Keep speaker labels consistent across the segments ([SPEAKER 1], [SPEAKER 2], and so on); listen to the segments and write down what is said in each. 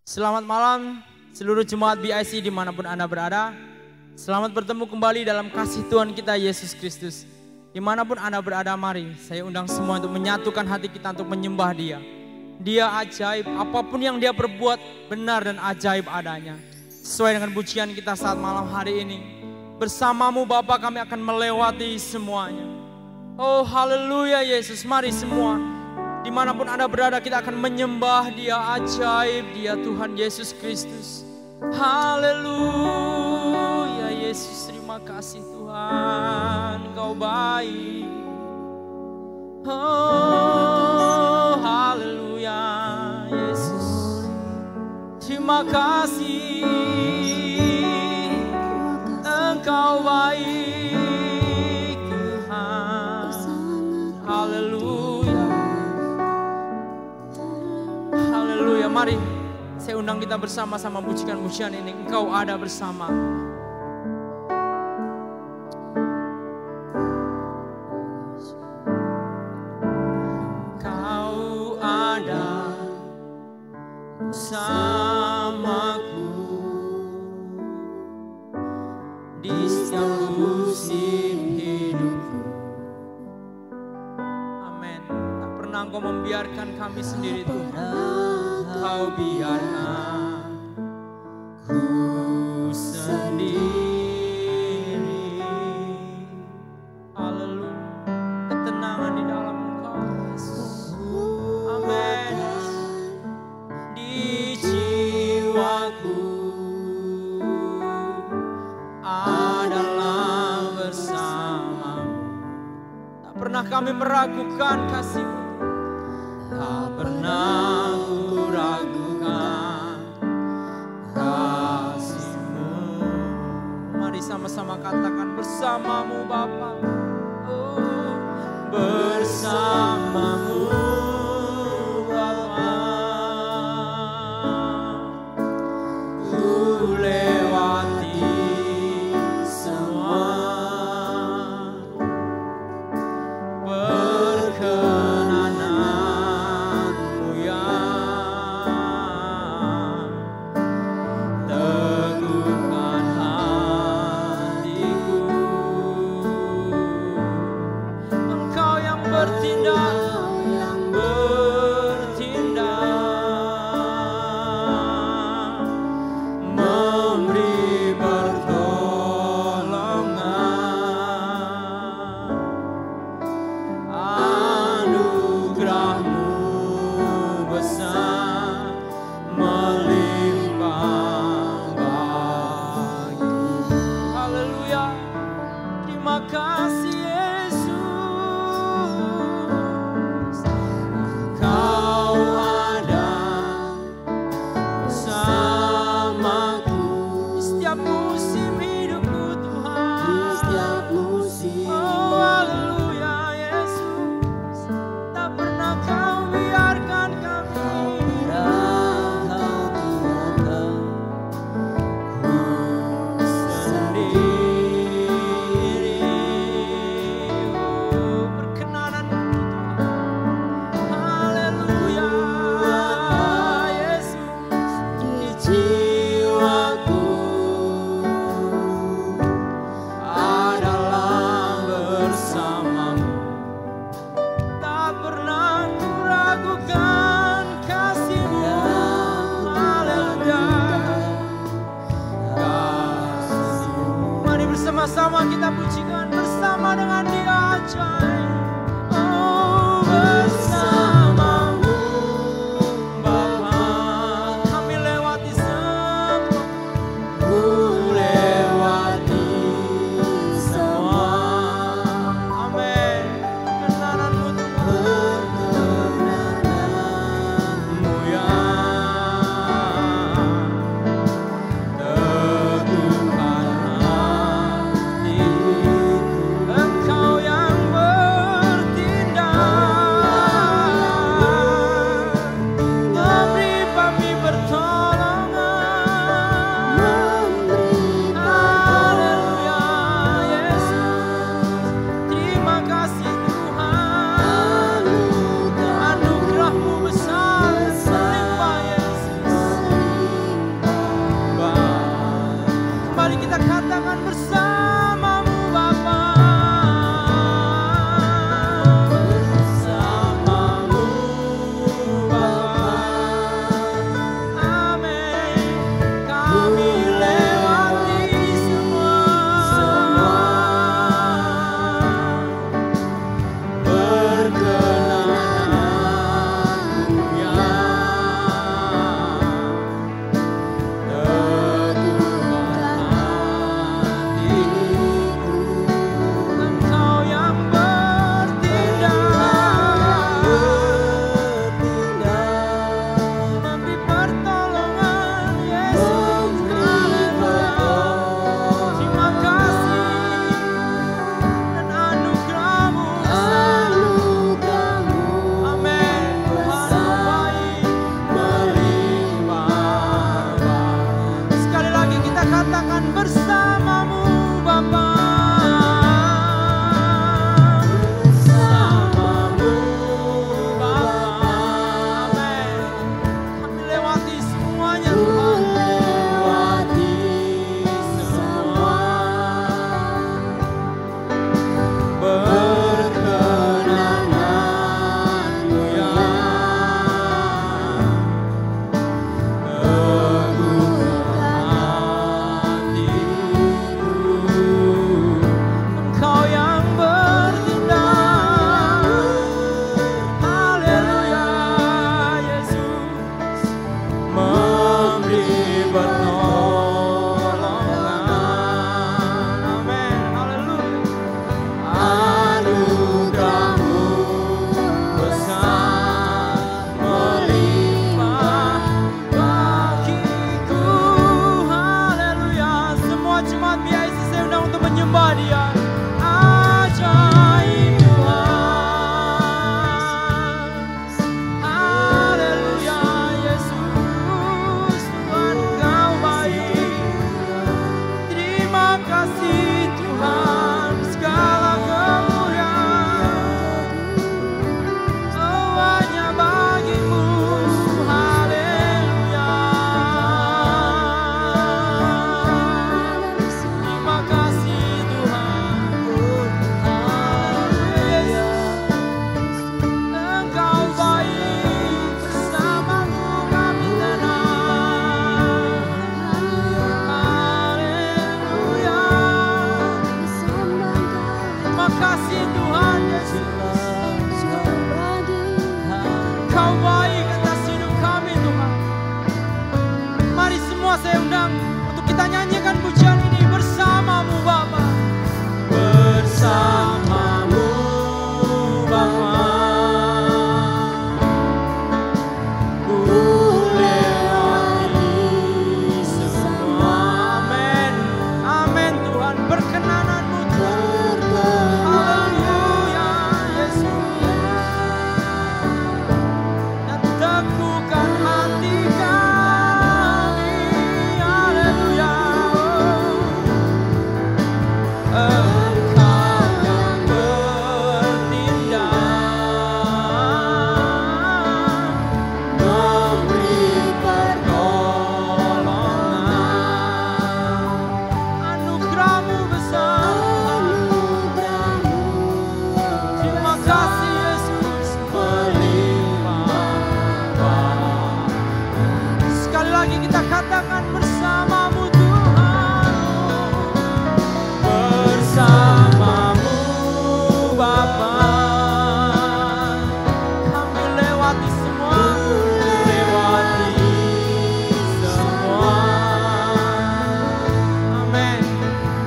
[SPEAKER 1] Selamat malam seluruh jemaat BIC dimanapun Anda berada. Selamat bertemu kembali dalam kasih Tuhan kita Yesus Kristus. Dimanapun Anda berada, mari saya undang semua untuk menyatukan hati kita untuk menyembah Dia. Dia ajaib, apapun yang Dia perbuat benar dan ajaib adanya. Sesuai dengan pujian kita saat malam hari ini. Bersamamu Bapa kami akan melewati semuanya. Oh haleluya Yesus, mari semua. Dimanapun Anda berada kita akan menyembah Dia ajaib, Dia Tuhan Yesus Kristus. Haleluya Yesus, terima kasih Tuhan, Engkau baik. Oh haleluya Yesus, terima kasih, Engkau baik Tuhan. Haleluya. Haleluya, mari saya undang kita bersama-sama pujikan pujian ini. Engkau ada bersama. Engkau ada bersamaku di setiap musim hidupku. Amin. Tak pernah Engkau membiarkan kami sendiri Tuhan. Kau biarkan ku sendiri. Haleluya. Ketenangan di dalam Engkau Yesus. Amin. Di jiwaku adalah bersamamu. Tak pernah kami meragukan kasih-Mu. Tak pernah ku ragukan kasih-Mu. Mari sama-sama katakan bersamamu Bapa. Oh, bersamamu Bapa. Ku lewati semua sama kita pujikan bersama dengan Dia ajaib. Oh bersamamu Bapa, kami lewati semua. Ku lewati semua. Amin. Kebenaran-Mu Tuhan, kebenaran-Mu ya teguhkan. Engkau yang katakan bersamamu Tuhan, bersamamu Bapa. Kami lewati semua, amin.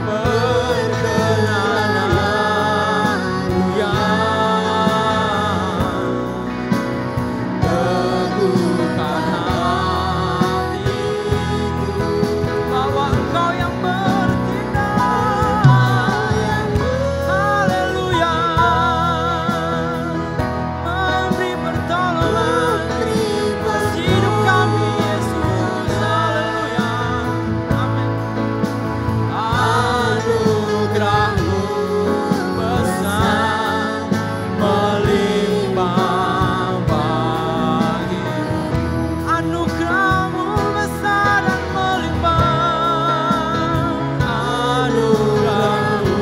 [SPEAKER 1] Perkenananmu yang teguhkan hatiku, bahwa Engkau yang bertindak, haleluya, memberi pertolongan hidup kami Yesus, haleluya, amin. Anugerah-Mu besar melimpah bagiku, anugerah-Mu besar dan melimpah, anugerah-Mu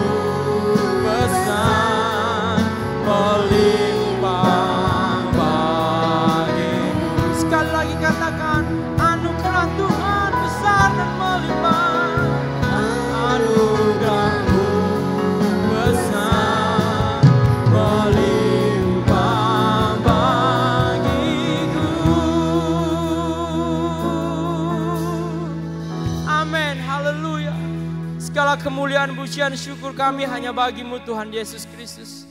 [SPEAKER 1] besar melimpah bagiku. Sekali lagi katakan, anugerah Tuhan besar dan melimpah, anugerah-Mu besar melimpah bagiku. Amin, haleluya. Segala kemuliaan, pujian, syukur kami hanya bagi-Mu Tuhan Yesus Kristus.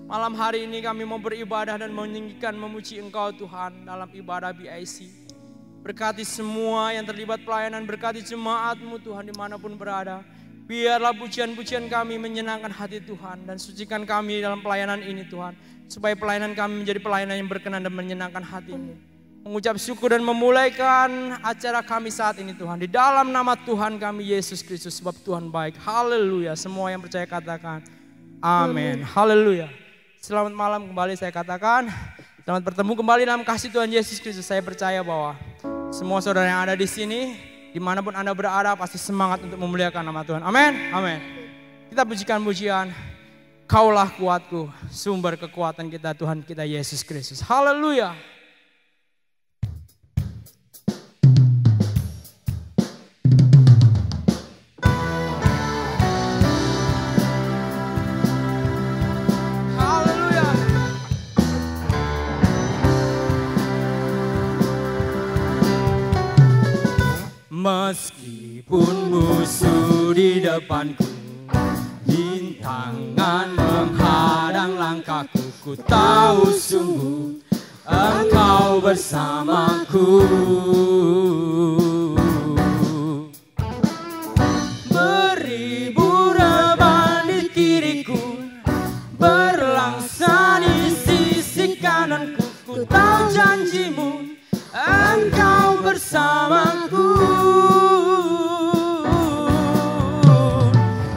[SPEAKER 1] Malam hari ini kami mau beribadah dan meninggikan memuji Engkau Tuhan dalam ibadah BIC. Berkati semua yang terlibat pelayanan, berkati jemaat-Mu Tuhan dimanapun berada. Biarlah pujian-pujian kami menyenangkan hati Tuhan dan sucikan kami dalam pelayanan ini Tuhan. Supaya pelayanan kami menjadi pelayanan yang berkenan dan menyenangkan hati-Mu. Mengucap syukur dan memulaikan acara kami saat ini Tuhan. Di dalam nama Tuhan kami Yesus Kristus, sebab Tuhan baik. Haleluya. Semua yang percaya katakan amin. Haleluya. Selamat malam kembali saya katakan. Selamat bertemu kembali dalam kasih Tuhan Yesus Kristus. Saya percaya bahwa semua saudara yang ada di sini, dimanapun Anda berada, pasti semangat untuk memuliakan nama Tuhan. Amin. Amin. Kita pujikan pujian, Kaulah kuatku, sumber kekuatan kita Tuhan kita Yesus Kristus. Haleluya. Haleluya. Meskipun musuh di depanku, rintangan menghadang langkahku, ku tahu sungguh Engkau bersamaku. Beribu reban di kiriku, berlangsa di sisi kananku, ku tahu janji-Mu Engkau bersamaku.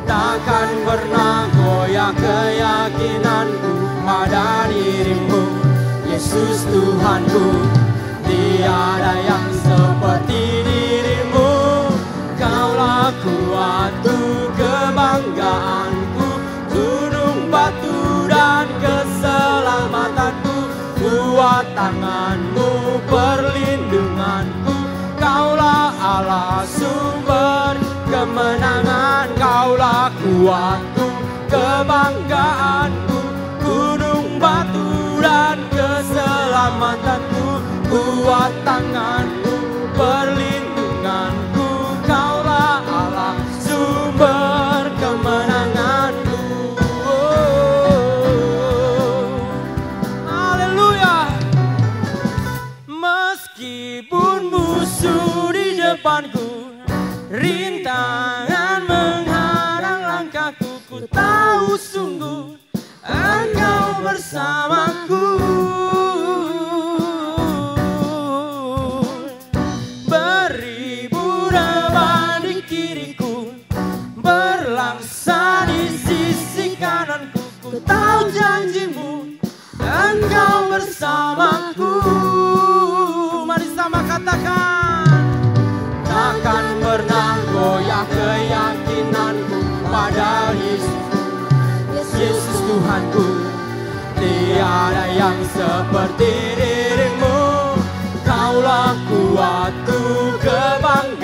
[SPEAKER 1] Takkan pernah goyah keyakinanku pada diri-Mu, Yesus Tuhanku. Tiada yang seperti diri-Mu, Kaulah kuatku, kebanggaanku, gunung batu dan keselamatanku. Kuat tangan-Mu, perlindunganku, Kaulah Allah sumber kemenangan. Kaulah kuatku, kebanggaanku, gunung batu dan keselamatanku. Kuat tangan-Mu, perlindunganku, Kaulah Allah sumber kemenanganku. Haleluya. Meskipun musuh di depanku, rintangan menghadang langkahku, ku tahu sungguh Engkau bersamaku. Beribu reban di kiriku, berlangsa di sisi kananku, ku tahu janji-Mu Engkau bersamaku. Mari sama katakan, takkan pernah goyah keyakinanku pada Yesus Tuhanku. Tiada yang seperti diri-Mu, Kaulah kuatku, kebanggaan.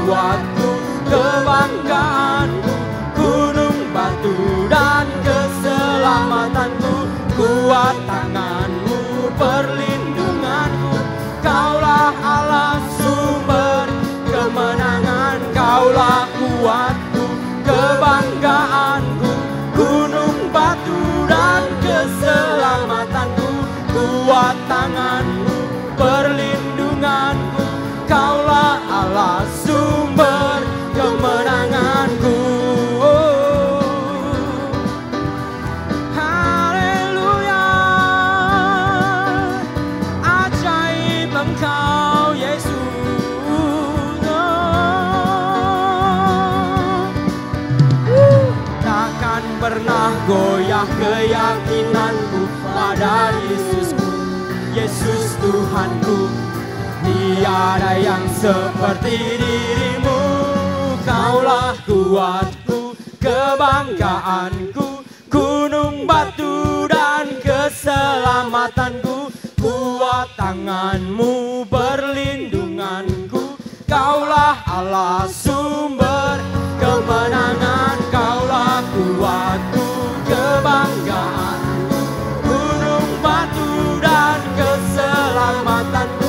[SPEAKER 1] kuatku, kebanggaanku, gunung batu dan keselamatanku, kuat tanganmu, perlindunganku, kaulah Allah sumber kemenangan, kaulah kuatku, kebanggaanku, gunung batu dan keselamatanku, kuat tanganmu, perlindunganku, kaulah Allah sumber kemenanganku. Haleluya, ajaib Engkau Yesus. Takkan pernah goyah keyakinanku pada Yesusku, Yesus Tuhanku. Tiada yang seperti dirimu, kaulah kuatku, kebanggaanku, gunung batu dan keselamatanku, kuat tanganmu, perlindunganku, kaulah Allah sumber kemenangan, kaulah kuatku, kebanggaanku, gunung batu dan keselamatanku,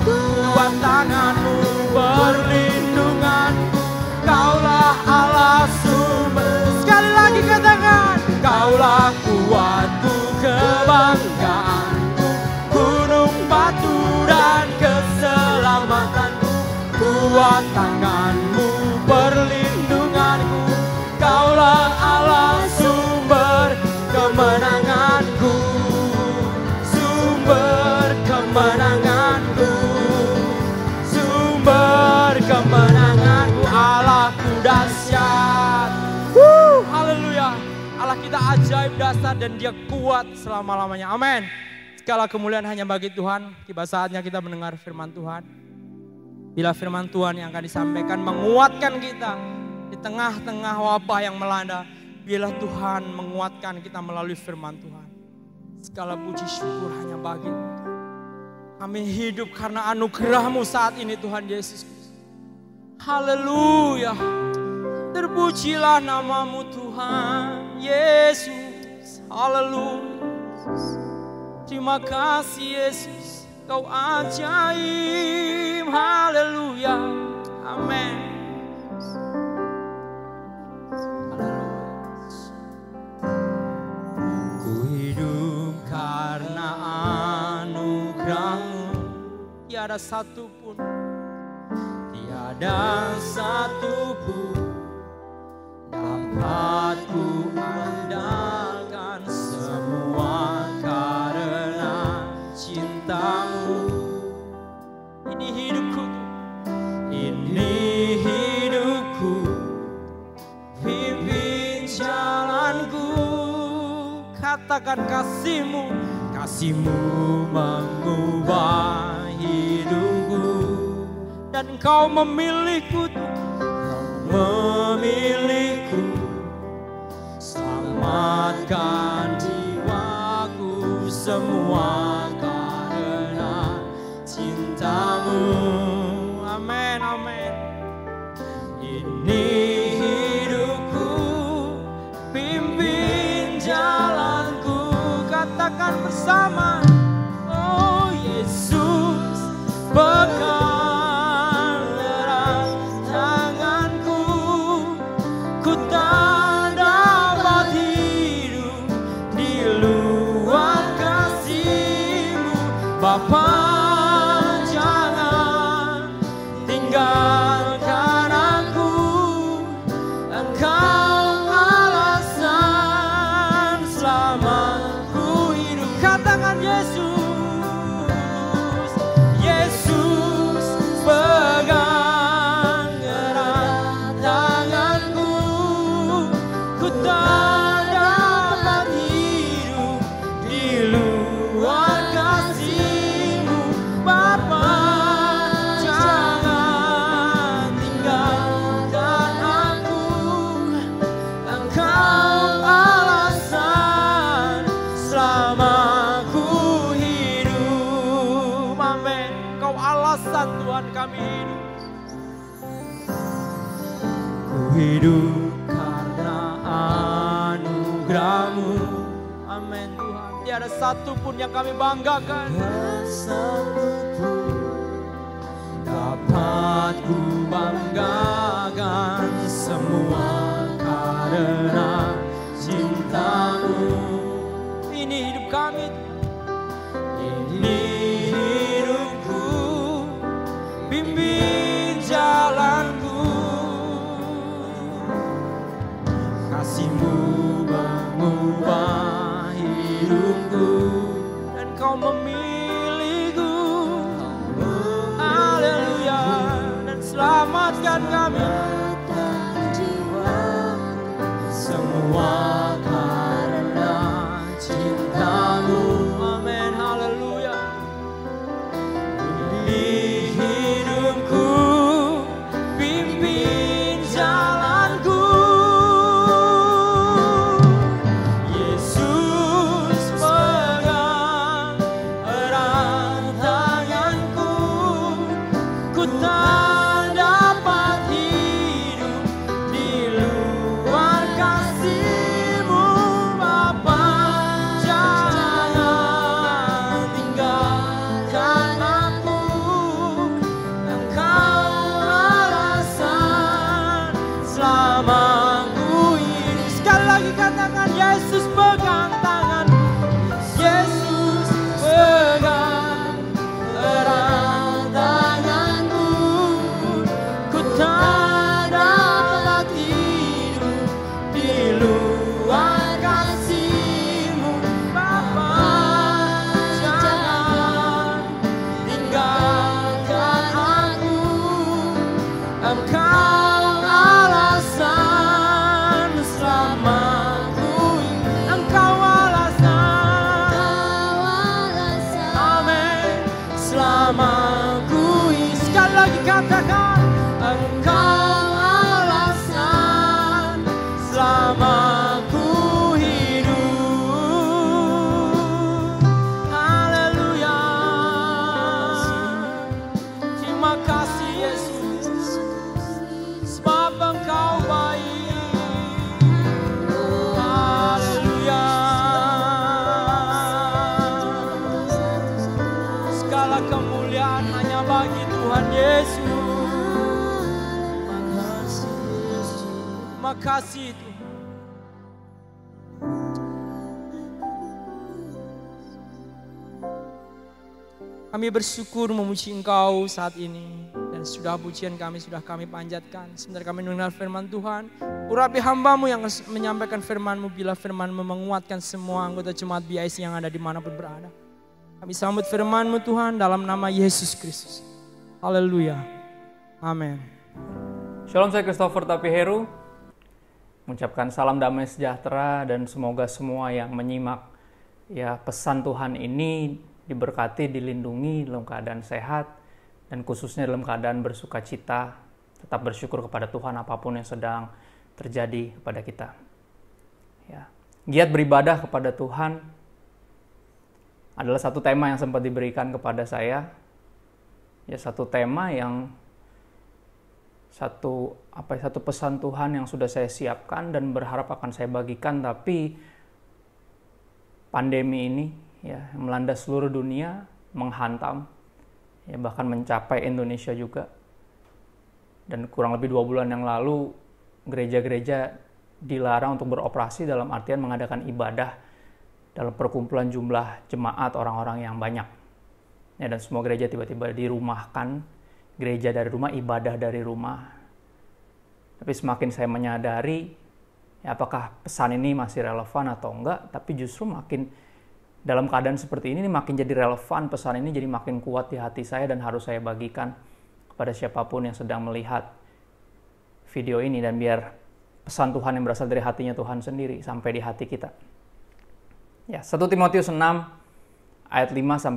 [SPEAKER 1] kuat tanganmu, perlindunganku, kaulah Allah sumber. Sekali lagi katakan, kaulah kuatku, kebanggaanku, gunung batu dan keselamatanku, kuat tanganmu, perlindunganku, kaulah Allah sumber kemenanganku, sumber kemenanganku, sumber kemenanganku, Allahku dahsyat. Haleluya, Allah kita ajaib, dahsyat, dan Dia kuat selama-lamanya. Amin. Segala kemuliaan hanya bagi Tuhan. Tiba saatnya kita mendengar firman Tuhan. Bila firman Tuhan yang akan disampaikan menguatkan kita di tengah-tengah wabah yang melanda, biarlah Tuhan menguatkan kita melalui firman Tuhan. Segala puji syukur hanya bagi Tuhan. Kami hidup karena anugerah-Mu saat ini Tuhan Yesus Kristus. Haleluya. Terpujilah nama-Mu Tuhan Yesus. Haleluya. Terima kasih Yesus, Kau ajaib. Haleluya. Amin. Ku hidup karena anugerah-Mu. Tiada satupun, tiada satupun dapat ku andalkan, semua karena cinta-Mu. Ini hidupku, ini hidupku, pimpin jalanku. Katakan kasih-Mu, kasih-Mu mengubah hidupku. Dan Kau memilihku, memilihku, selamatkan jiwaku, semua karena cinta-Mu. Amin, amin. Ini hidupku, pimpin jalanku. Katakan bersama, oh Yesus, pegang erat tanganku. Ku tak dapat hidup di luar kasih-Mu, Bapa. Jangan tinggalkan aku, Engkau alasan selama ku hidup. Katakan Yesus, Yesus pegang erat tanganku. Ku tak dapat hidup di luar kasih-Mu, Bapa. Jangan tinggalkan aku, Engkau alasan selama ku hidup. Amin. Kau alasan Tuhan kami hidup. hidup karena anugerah-Mu. Amin Tuhan. Tiada satu pun yang kami banggakan, dapat ku banggakan, semua karena cinta-Mu. Ini hidup kami, ini hidupku, bimbing jalanku. Kasih-Mu mengubah hidupku, dan Kau memilihku. Haleluya. Dan selamatkan kami, semua karena cinta-Mu. Amin. Haleluya. Di hidupku, pimpin jalanku. Yesus pegang erat tanganku, ku tak dapat hidup di luar kasih-Mu, Bapa. Jangan tinggalkan aku, Engkau alasan selamaku ini. Sekali lagi katakan, Yesus pegang tangan, Yesus pegang erat tanganku, ku tak dapat hidup di luar kasih-Mu, Bapa. Jangan tinggalkan aku, Engkau alasan selamaku ini. Engkau alasan, amin, selamaku ini. Sekali lagi katakan, Engkau alasan selamaku hidup. Haleluya. Terima kasih Yesus, sebab Engkau baik. Haleluya. Segala kemuliaan hanya bagi Tuhan Yesus. Terima kasih Tuhan. Kami bersyukur memuji Engkau saat ini, dan sudah pujian kami sudah kami panjatkan. Sebentar kami mendengar firman Tuhan, urapi hamba-Mu yang menyampaikan firman-Mu, bila firman-Mu menguatkan semua anggota jemaat BIC yang ada dimanapun berada. Kami sambut firman-Mu Tuhan dalam nama Yesus Kristus. Haleluya. Amin.
[SPEAKER 2] Shalom, saya Christopher Tapiheru. Mengucapkan salam damai sejahtera, dan semoga semua yang menyimak pesan Tuhan ini diberkati, dilindungi dalam keadaan sehat, dan khususnya dalam keadaan bersuka cita. Tetap bersyukur kepada Tuhan apapun yang sedang terjadi kepada kita. Giat beribadah kepada Tuhan adalah satu tema yang sempat diberikan kepada saya. Satu tema yang satu pesan Tuhan yang sudah saya siapkan dan berharap akan saya bagikan, tapi pandemi ini melanda seluruh dunia, menghantam, bahkan mencapai Indonesia juga. Dan kurang lebih 2 bulan yang lalu, gereja-gereja dilarang untuk beroperasi dalam artian mengadakan ibadah dalam perkumpulan jumlah jemaat orang-orang yang banyak. Dan semua gereja tiba-tiba dirumahkan, gereja dari rumah, ibadah dari rumah. Tapi semakin saya menyadari, apakah pesan ini masih relevan atau enggak, tapi justru makin dalam keadaan seperti ini makin jadi relevan, pesan ini jadi makin kuat di hati saya dan harus saya bagikan kepada siapapun yang sedang melihat video ini, dan biar pesan Tuhan yang berasal dari hatinya Tuhan sendiri sampai di hati kita. 1 Timotius 6 ayat 5-6.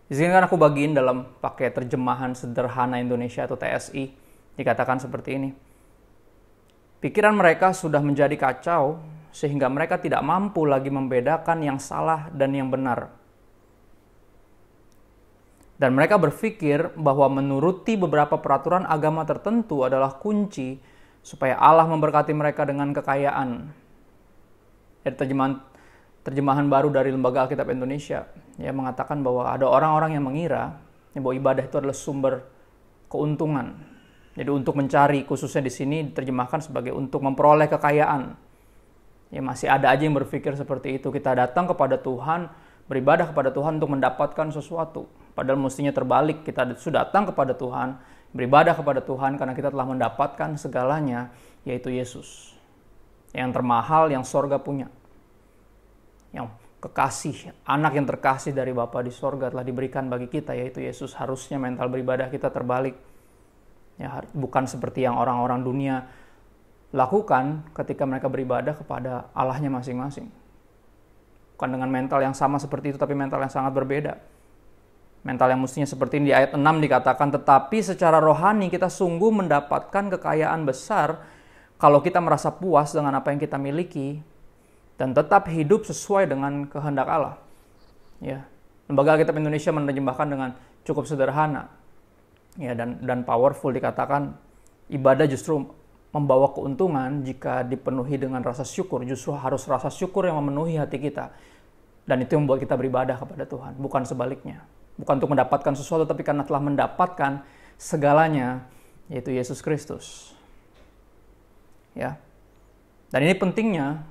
[SPEAKER 2] Izinkan aku bagiin dalam pakai terjemahan sederhana Indonesia atau TSI. Dikatakan seperti ini. Pikiran mereka sudah menjadi kacau, sehingga mereka tidak mampu lagi membedakan yang salah dan yang benar. Dan mereka berpikir bahwa menuruti beberapa peraturan agama tertentu adalah kunci supaya Allah memberkati mereka dengan kekayaan. Dari terjemahan baru dari Lembaga Alkitab Indonesia yang mengatakan bahwa ada orang-orang yang mengira bahwa ibadah itu adalah sumber keuntungan. Jadi untuk mencari, khususnya di sini diterjemahkan sebagai untuk memperoleh kekayaan. Ya masih ada aja yang berpikir seperti itu. Kita datang kepada Tuhan, beribadah kepada Tuhan untuk mendapatkan sesuatu. Padahal mestinya terbalik, kita sudah datang kepada Tuhan, beribadah kepada Tuhan karena kita telah mendapatkan segalanya, yaitu Yesus. Yang termahal, yang sorga punya. Yang kekasih, anak yang terkasih dari Bapa di sorga telah diberikan bagi kita, yaitu Yesus. Harusnya mental beribadah kita terbalik. Ya, bukan seperti yang orang-orang dunia lakukan ketika mereka beribadah kepada Allahnya masing-masing. Bukan dengan mental yang sama seperti itu, tapi mental yang sangat berbeda. Mental yang mestinya seperti ini di ayat 6 dikatakan, tetapi secara rohani kita sungguh mendapatkan kekayaan besar kalau kita merasa puas dengan apa yang kita miliki dan tetap hidup sesuai dengan kehendak Allah. Ya, Lembaga Alkitab Indonesia menerjemahkan dengan cukup sederhana, ya, dan powerful, dikatakan ibadah justru membawa keuntungan jika dipenuhi dengan rasa syukur. Justru harus rasa syukur yang memenuhi hati kita, dan itu yang membuat kita beribadah kepada Tuhan, bukan sebaliknya. Bukan untuk mendapatkan sesuatu, tapi karena telah mendapatkan segalanya, yaitu Yesus Kristus. Ya. Dan ini pentingnya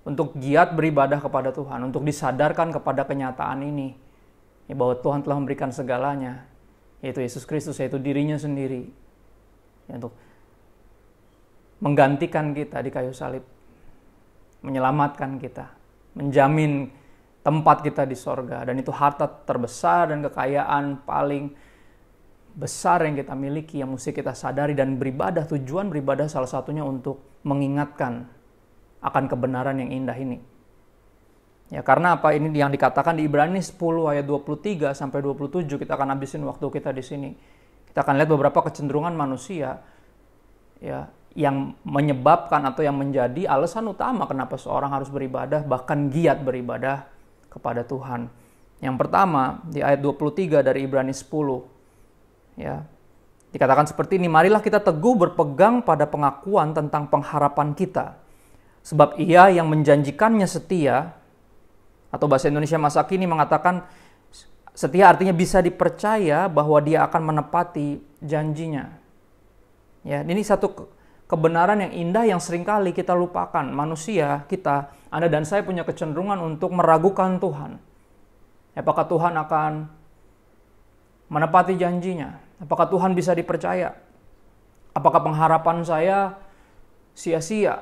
[SPEAKER 2] untuk giat beribadah kepada Tuhan, untuk disadarkan kepada kenyataan ini, ya, bahwa Tuhan telah memberikan segalanya, yaitu Yesus Kristus, yaitu dirinya sendiri, ya, untuk menggantikan kita di kayu salib, menyelamatkan kita, menjamin tempat kita di sorga. Dan itu harta terbesar dan kekayaan paling besar yang kita miliki, yang mesti kita sadari. Dan beribadah, tujuan beribadah salah satunya untuk mengingatkan akan kebenaran yang indah ini. Ya, karena apa? Ini yang dikatakan di Ibrani 10 ayat 23 sampai 27. Kita akan habisin waktu kita di sini. Kita akan lihat beberapa kecenderungan manusia, ya, yang menyebabkan atau yang menjadi alasan utama kenapa seorang harus beribadah, bahkan giat beribadah kepada Tuhan. Yang pertama, di ayat 23 dari Ibrani 10, ya, dikatakan seperti ini, marilah kita teguh berpegang pada pengakuan tentang pengharapan kita, sebab Ia yang menjanjikannya setia, atau bahasa Indonesia masa kini mengatakan setia artinya bisa dipercaya bahwa Dia akan menepati janjinya. Ya, ini satu kebenaran yang indah yang seringkali kita lupakan. Manusia, kita, Anda dan saya punya kecenderungan untuk meragukan Tuhan. Apakah Tuhan akan menepati janjinya? Apakah Tuhan bisa dipercaya? Apakah pengharapan saya sia-sia?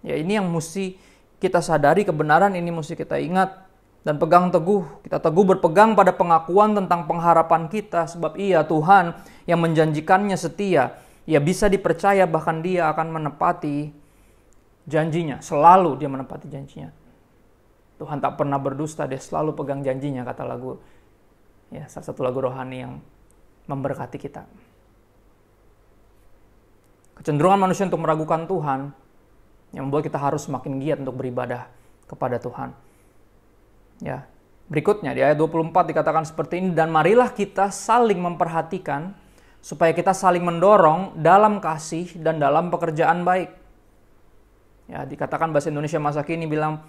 [SPEAKER 2] Ya, ini yang mesti kita sadari, kebenaran ini mesti kita ingat dan pegang teguh. Kita teguh berpegang pada pengakuan tentang pengharapan kita, sebab Ia, Tuhan, yang menjanjikannya setia. Ia bisa dipercaya, bahkan Dia akan menepati janjinya. Selalu Dia menepati janjinya. Tuhan tak pernah berdusta, Dia selalu pegang janjinya, kata lagu, ya, salah satu lagu rohani yang memberkati kita. Kecenderungan manusia untuk meragukan Tuhan yang membuat kita harus semakin giat untuk beribadah kepada Tuhan. Ya, berikutnya di ayat 24 dikatakan seperti ini, dan marilah kita saling memperhatikan supaya kita saling mendorong dalam kasih dan dalam pekerjaan baik. Ya, dikatakan bahasa Indonesia masa kini bilang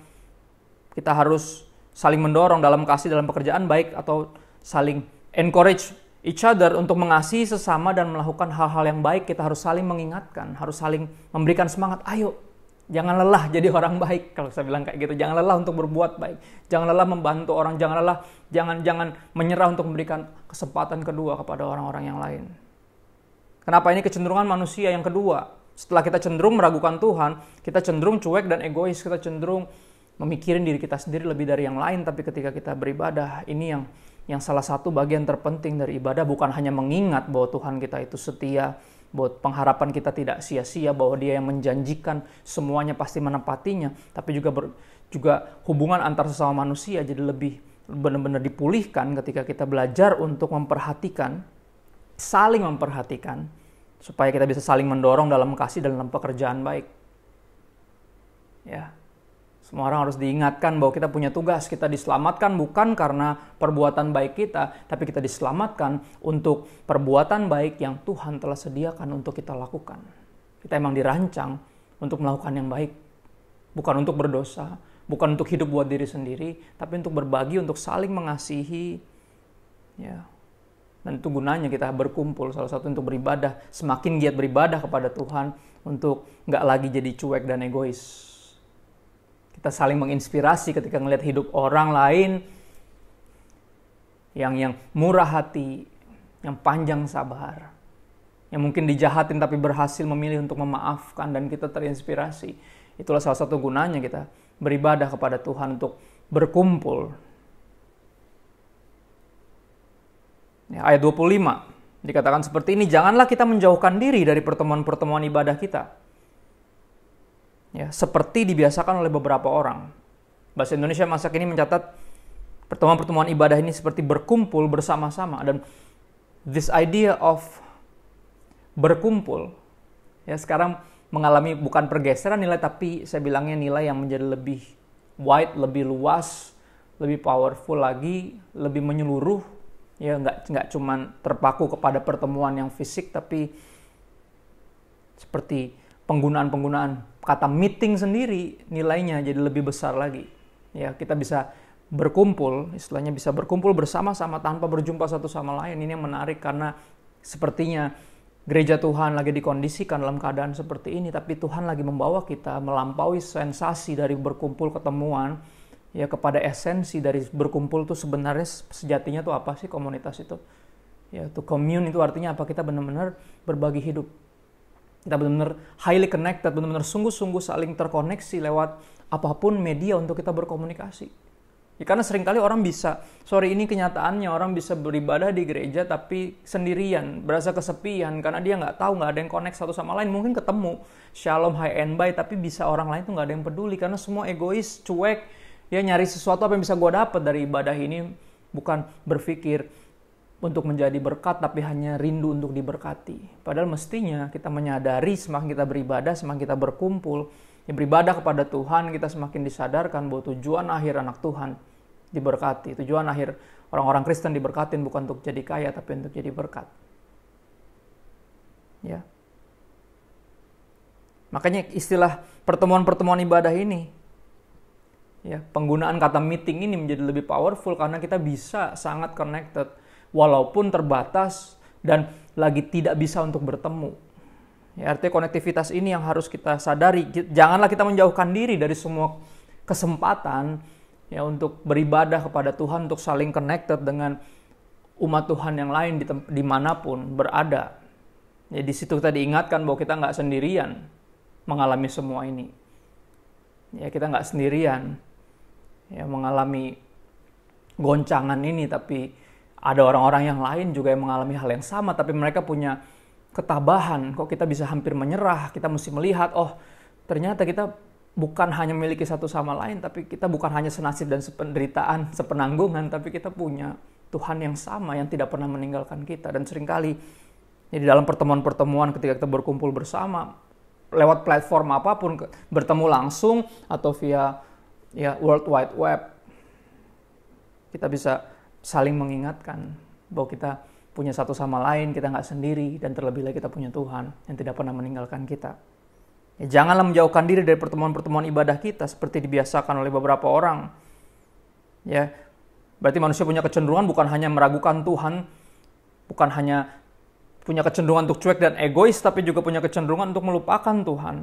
[SPEAKER 2] kita harus saling mendorong dalam kasih dalam pekerjaan baik, atau saling encourage each other untuk mengasihi sesama dan melakukan hal-hal yang baik. Kita harus saling mengingatkan, harus saling memberikan semangat. Ayo, jangan lelah jadi orang baik. Kalau saya bilang kayak gitu, jangan lelah untuk berbuat baik, jangan lelah membantu orang, jangan lelah, jangan menyerah untuk memberikan kesempatan kedua kepada orang-orang yang lain. Kenapa? Ini kecenderungan manusia yang kedua. Setelah kita cenderung meragukan Tuhan, kita cenderung cuek dan egois, kita cenderung memikirin diri kita sendiri lebih dari yang lain. Tapi ketika kita beribadah, ini yang salah satu bagian terpenting dari ibadah, bukan hanya mengingat bahwa Tuhan kita itu setia, bahwa pengharapan kita tidak sia-sia, bahwa Dia yang menjanjikan semuanya pasti menepatinya, tapi juga hubungan antar sesama manusia jadi lebih benar-benar dipulihkan ketika kita belajar untuk memperhatikan, saling memperhatikan, supaya kita bisa saling mendorong dalam kasih dan dalam pekerjaan baik. Ya, Semua orang harus diingatkan bahwa kita punya tugas. Kita diselamatkan bukan karena perbuatan baik kita, tapi kita diselamatkan untuk perbuatan baik yang Tuhan telah sediakan untuk kita lakukan. Kita emang dirancang untuk melakukan yang baik. Bukan untuk berdosa, bukan untuk hidup buat diri sendiri, tapi untuk berbagi, untuk saling mengasihi. Ya. Dan itu gunanya kita berkumpul, salah satu untuk beribadah. Semakin giat beribadah kepada Tuhan, untuk nggak lagi jadi cuek dan egois. Kita saling menginspirasi ketika ngelihat hidup orang lain yang murah hati, yang panjang sabar, yang mungkin dijahatin tapi berhasil memilih untuk memaafkan, dan kita terinspirasi. Itulah salah satu gunanya kita beribadah kepada Tuhan, untuk berkumpul. Ya, ayat 25 dikatakan seperti ini, janganlah kita menjauhkan diri dari pertemuan-pertemuan ibadah kita. Ya, seperti dibiasakan oleh beberapa orang. Bahasa Indonesia masa kini mencatat pertemuan-pertemuan ibadah ini seperti berkumpul bersama-sama. Dan this idea of berkumpul, ya sekarang mengalami bukan pergeseran nilai, tapi saya bilangnya nilai yang menjadi lebih wide, lebih luas, lebih powerful lagi, lebih menyeluruh. Ya, nggak cuman terpaku kepada pertemuan yang fisik, tapi seperti penggunaan kata meeting sendiri nilainya jadi lebih besar lagi. Ya, kita bisa berkumpul, istilahnya bisa berkumpul bersama-sama tanpa berjumpa satu sama lain. Ini yang menarik karena sepertinya gereja Tuhan lagi dikondisikan dalam keadaan seperti ini, tapi Tuhan lagi membawa kita melampaui sensasi dari berkumpul ketemuan, ya, kepada esensi dari berkumpul tuh sebenarnya sejatinya tuh apa sih komunitas itu? Ya, to commune itu artinya apa? Kita benar-benar berbagi hidup. Kita benar-benar highly connected, benar-benar sungguh-sungguh saling terkoneksi lewat apapun media untuk kita berkomunikasi. Ya, karena seringkali orang bisa, ini kenyataannya, orang bisa beribadah di gereja tapi sendirian, berasa kesepian karena dia nggak tahu, nggak ada yang connect satu sama lain. Mungkin ketemu shalom, high and by, tapi bisa orang lain tuh nggak ada yang peduli karena semua egois, cuek. Ya, nyari sesuatu apa yang bisa gue dapat dari ibadah ini, bukan berpikir untuk menjadi berkat, tapi hanya rindu untuk diberkati. Padahal mestinya kita menyadari semakin kita beribadah, semakin kita berkumpul, ya beribadah kepada Tuhan, kita semakin disadarkan bahwa tujuan akhir anak Tuhan diberkati. Tujuan akhir orang-orang Kristen diberkatin bukan untuk jadi kaya, tapi untuk jadi berkat. Ya. Makanya istilah pertemuan-pertemuan ibadah ini, ya, penggunaan kata meeting ini menjadi lebih powerful karena kita bisa sangat connected walaupun terbatas dan lagi tidak bisa untuk bertemu. Ya, artinya konektivitas ini yang harus kita sadari. Janganlah kita menjauhkan diri dari semua kesempatan, ya, untuk beribadah kepada Tuhan, untuk saling connected dengan umat Tuhan yang lain dimanapun berada. Ya, di situ kita diingatkan bahwa kita nggak sendirian mengalami semua ini. Ya, kita nggak sendirian, ya, mengalami goncangan ini, tapi ada orang-orang yang lain juga yang mengalami hal yang sama, tapi mereka punya ketabahan. Kok kita bisa hampir menyerah, kita mesti melihat, ternyata kita bukan hanya memiliki satu sama lain, tapi kita bukan hanya senasib dan sependeritaan, sepenanggungan, tapi kita punya Tuhan yang sama, yang tidak pernah meninggalkan kita. Dan seringkali, ya, di dalam pertemuan-pertemuan ketika kita berkumpul bersama, lewat platform apapun, bertemu langsung atau via, ya, World Wide Web, kita bisa saling mengingatkan bahwa kita punya satu sama lain, kita nggak sendiri, dan terlebih lagi kita punya Tuhan yang tidak pernah meninggalkan kita. Ya, janganlah menjauhkan diri dari pertemuan-pertemuan ibadah kita seperti dibiasakan oleh beberapa orang. Ya, berarti manusia punya kecenderungan bukan hanya meragukan Tuhan, bukan hanya punya kecenderungan untuk cuek dan egois, tapi juga punya kecenderungan untuk melupakan Tuhan.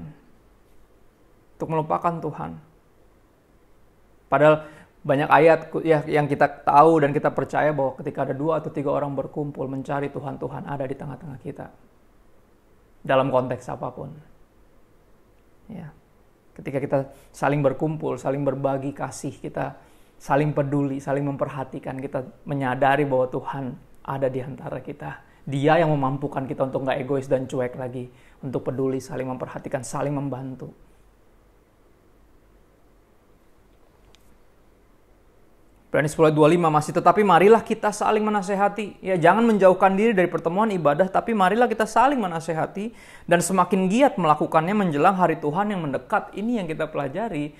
[SPEAKER 2] Untuk melupakan Tuhan. Padahal banyak ayat, ya, yang kita tahu dan kita percaya bahwa ketika ada 2 atau 3 orang berkumpul mencari Tuhan, Tuhan ada di tengah-tengah kita. Dalam konteks apapun. Ya. Ketika kita saling berkumpul, saling berbagi kasih, kita saling peduli, saling memperhatikan, kita menyadari bahwa Tuhan ada di antara kita. Dia yang memampukan kita untuk nggak egois dan cuek lagi, untuk peduli, saling memperhatikan, saling membantu. Ibrani 10:25 masih, tetapi marilah kita saling menasehati. Ya, jangan menjauhkan diri dari pertemuan ibadah, tapi marilah kita saling menasehati dan semakin giat melakukannya menjelang hari Tuhan yang mendekat. Ini yang kita pelajari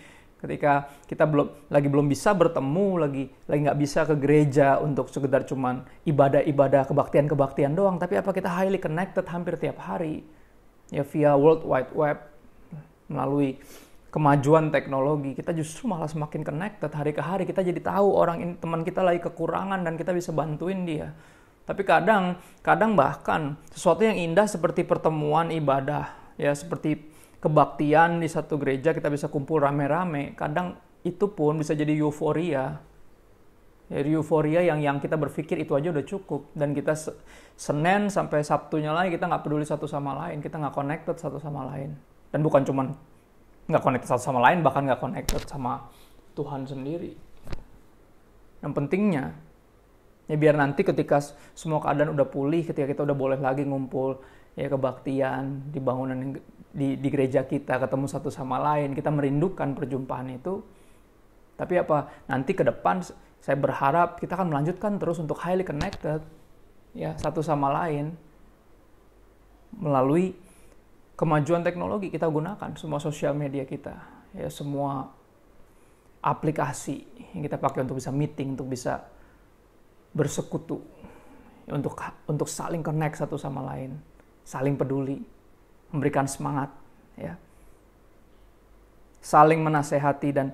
[SPEAKER 2] Ketika kita belum bisa bertemu, lagi nggak bisa ke gereja untuk sekedar cuman ibadah-ibadah, kebaktian doang, tapi apa kita highly connected hampir tiap hari ya via World Wide Web, melalui kemajuan teknologi, kita justru malah semakin connected hari ke hari. Kita jadi tahu orang ini, teman kita lagi kekurangan dan kita bisa bantuin dia. Tapi kadang bahkan sesuatu yang indah seperti pertemuan ibadah, ya seperti kebaktian di satu gereja, kita bisa kumpul rame-rame, kadang itu pun bisa jadi euforia. Ya, euforia yang kita berpikir itu aja udah cukup, dan kita Senin sampai Sabtunya lagi kita nggak peduli satu sama lain, kita nggak connected satu sama lain. Dan bukan cuman nggak connected satu sama lain, bahkan nggak connected sama Tuhan sendiri. Yang pentingnya, ya biar nanti ketika semua keadaan udah pulih, ketika kita udah boleh lagi ngumpul, ya kebaktian di bangunan di gereja kita, ketemu satu sama lain, kita merindukan perjumpaan itu. Tapi apa, nanti ke depan saya berharap kita akan melanjutkan terus untuk highly connected ya satu sama lain melalui kemajuan teknologi. Kita gunakan semua sosial media kita, ya semua aplikasi yang kita pakai untuk bisa meeting, untuk bisa bersekutu, ya, untuk saling connect satu sama lain, saling peduli, memberikan semangat, ya, saling menasehati, dan